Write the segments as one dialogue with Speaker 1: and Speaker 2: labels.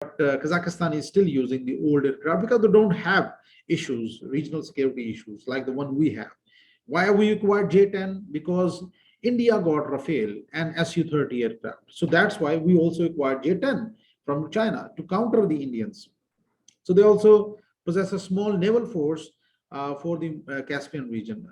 Speaker 1: Kazakhstan is still using the old aircraft because they don't have issues, regional security issues like the one we have. Why have we acquired J-10? Because India got Rafale and Su-30 aircraft. So that's why we also acquired J-10 from China to counter the Indians. So they also possess a small naval force for the Caspian region.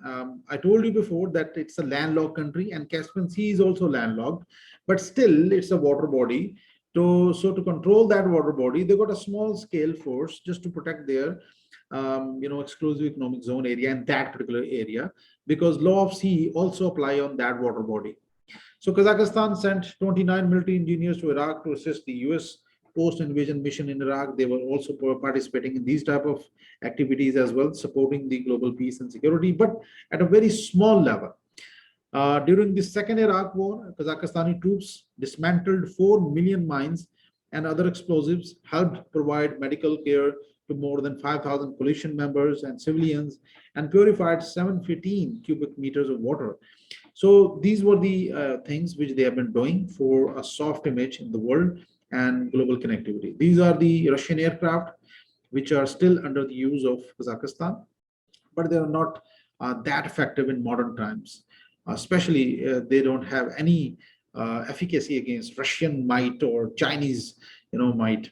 Speaker 1: I told you before that it's a landlocked country and Caspian Sea is also landlocked, but still it's a water body. So to control that water body, they got a small scale force just to protect their exclusive economic zone area in that particular area, because law of sea also apply on that water body. So Kazakhstan sent 29 military engineers to Iraq to assist the US post-invasion mission in Iraq. They were also participating in these type of activities as well, supporting the global peace and security, but at a very small level. During the second Iraq war, Kazakhstani troops dismantled 4 million mines and other explosives, helped provide medical care to more than 5,000 coalition members and civilians, and purified 715 cubic meters of water. So these were the things which they have been doing for a soft image in the world and global connectivity. These are the Russian aircraft which are still under the use of Kazakhstan, but they are not that effective in modern times. Especially they don't have any efficacy against Russian might or Chinese might,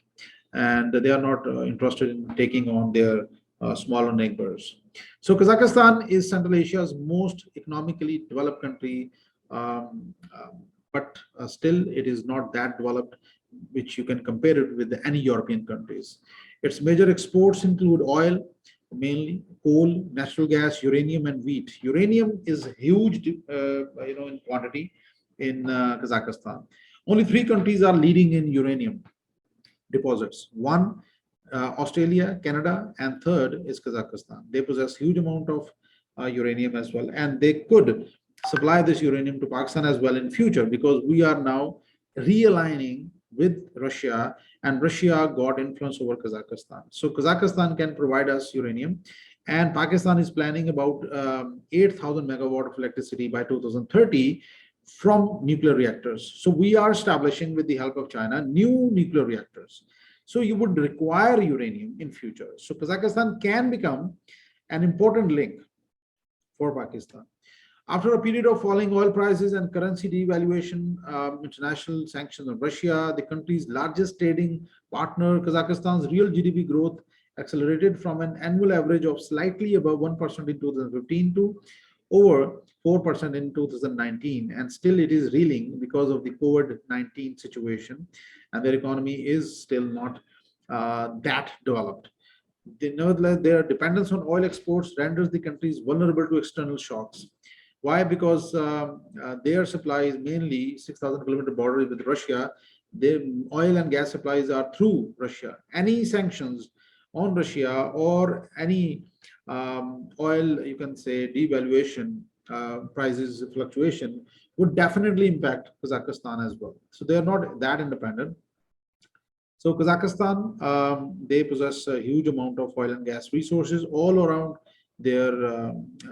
Speaker 1: and they are not interested in taking on their smaller neighbors. So Kazakhstan is Central Asia's most economically developed country, but still it is not that developed which you can compare it with any European countries. Its major exports include oil, mainly coal, natural gas, uranium, and wheat. Uranium is huge, in quantity in Kazakhstan. Only 3 countries are leading in uranium deposits. One, Australia, Canada, and third is Kazakhstan. They possess huge amount of uranium as well, and they could supply this uranium to Pakistan as well in future, because we are now realigning with Russia, and Russia got influence over Kazakhstan. So Kazakhstan can provide us uranium, and Pakistan is planning about 8,000 megawatt of electricity by 2030 from nuclear reactors. So we are establishing, with the help of China, new nuclear reactors. So you would require uranium in future. So Kazakhstan can become an important link for Pakistan. After a period of falling oil prices and currency devaluation, international sanctions on Russia, the country's largest trading partner, Kazakhstan's real GDP growth accelerated from an annual average of slightly above 1% in 2015 to over 4% in 2019. And still it is reeling because of the COVID-19 situation, and their economy is still not that developed. Nevertheless, their dependence on oil exports renders the countries vulnerable to external shocks. Why? Because their supply is mainly 6,000 kilometer border with Russia. Their oil and gas supplies are through Russia. Any sanctions on Russia or any oil, you can say, devaluation, prices fluctuation would definitely impact Kazakhstan as well. So they are not that independent. So Kazakhstan, they possess a huge amount of oil and gas resources all around their,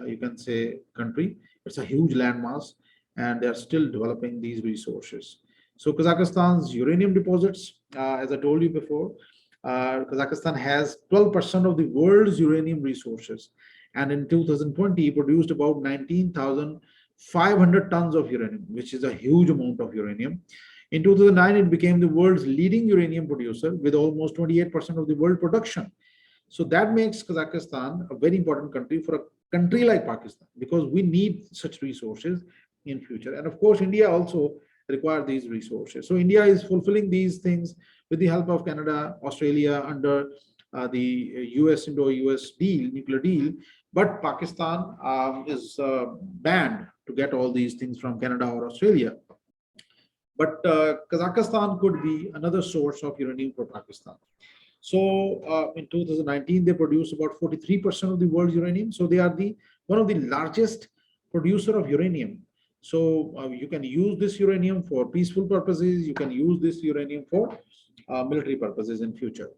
Speaker 1: you can say, country. It's a huge landmass, and they are still developing these resources. So Kazakhstan's uranium deposits, as I told you before, Kazakhstan has 12% of the world's uranium resources, and in 2020 produced about 19,500 tons of uranium, which is a huge amount of uranium. In 2009, it became the world's leading uranium producer with almost 28% of the world production. So that makes Kazakhstan a very important country for a country like Pakistan, because we need such resources in future. And of course, India also requires these resources. So India is fulfilling these things with the help of Canada, Australia under the US Indo-US deal, nuclear deal. But Pakistan is banned to get all these things from Canada or Australia. But Kazakhstan could be another source of uranium for Pakistan. So in 2019, they produced about 43% of the world's uranium. So they are one of the largest producer of uranium. So you can use this uranium for peaceful purposes. You can use this uranium for military purposes in future.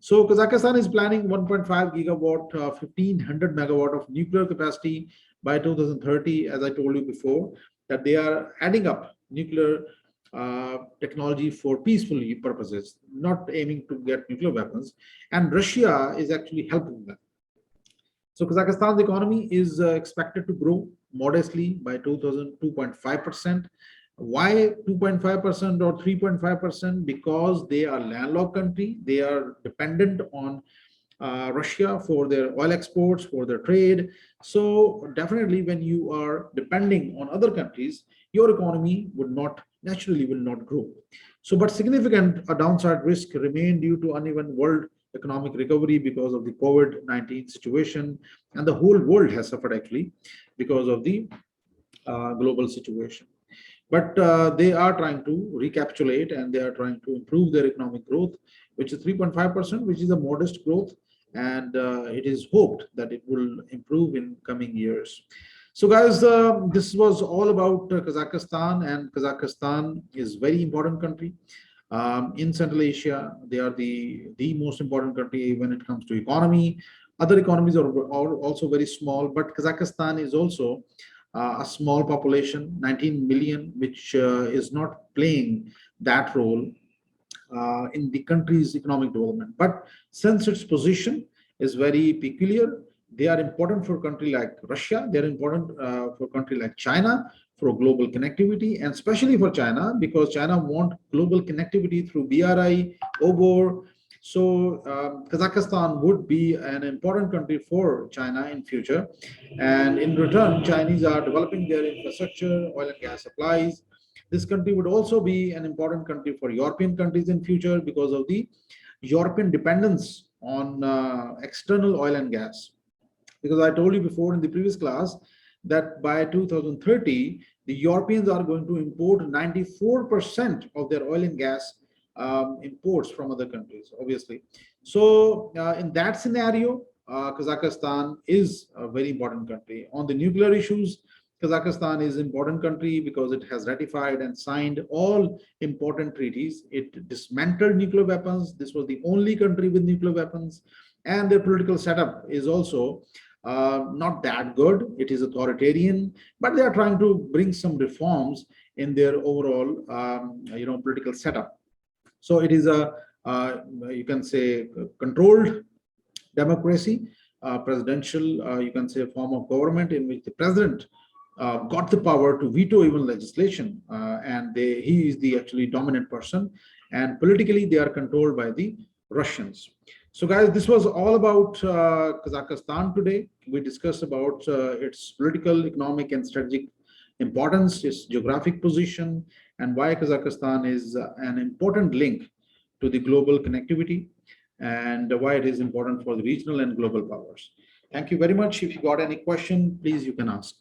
Speaker 1: So Kazakhstan is planning 1.5 gigawatt, 1,500 megawatt of nuclear capacity by 2030. As I told you before, that they are adding up nuclear technology for peaceful purposes, not aiming to get nuclear weapons. And Russia is actually helping them. So Kazakhstan's economy is expected to grow modestly by 2.5%. Why 2.5% or 3.5%? Because they are landlocked country. They are dependent on Russia for their oil exports, for their trade. So definitely when you are depending on other countries, your economy would not naturally will not grow. So, but significant downside risk remain due to uneven world economic recovery because of the COVID-19 situation, and the whole world has suffered actually because of the global situation. But they are trying to recapitulate and they are trying to improve their economic growth, which is 3.5%, which is a modest growth, and it is hoped that it will improve in coming years. So guys, this was all about Kazakhstan, and Kazakhstan is very important country. In Central Asia, they are the most important country when it comes to economy. Other economies are also very small, but Kazakhstan is also a small population, 19 million, which is not playing that role in the country's economic development. But since its position is very peculiar, they are important for a country like Russia, they are important for a country like China for global connectivity, and especially for China, because China want global connectivity through BRI, OBOR. So Kazakhstan would be an important country for China in future. And in return, Chinese are developing their infrastructure, oil and gas supplies. This country would also be an important country for European countries in future because of the European dependence on external oil and gas. Because I told you before in the previous class that by 2030, the Europeans are going to import 94% of their oil and gas imports from other countries, obviously. So in that scenario, Kazakhstan is a very important country. On the nuclear issues, Kazakhstan is an important country because it has ratified and signed all important treaties. It dismantled nuclear weapons. This was the only country with nuclear weapons. And their political setup is also not that good. It is authoritarian, but they are trying to bring some reforms in their overall, political setup. So it is a, you can say, controlled democracy, presidential, you can say, form of government in which the president got the power to veto even legislation, and he is the actually dominant person, and politically they are controlled by the Russians. So guys, this was all about Kazakhstan today. We discussed about its political, economic, and strategic importance, its geographic position, and why Kazakhstan is an important link to the global connectivity, and why it is important for the regional and global powers. Thank you very much. If you got any question, please you can ask.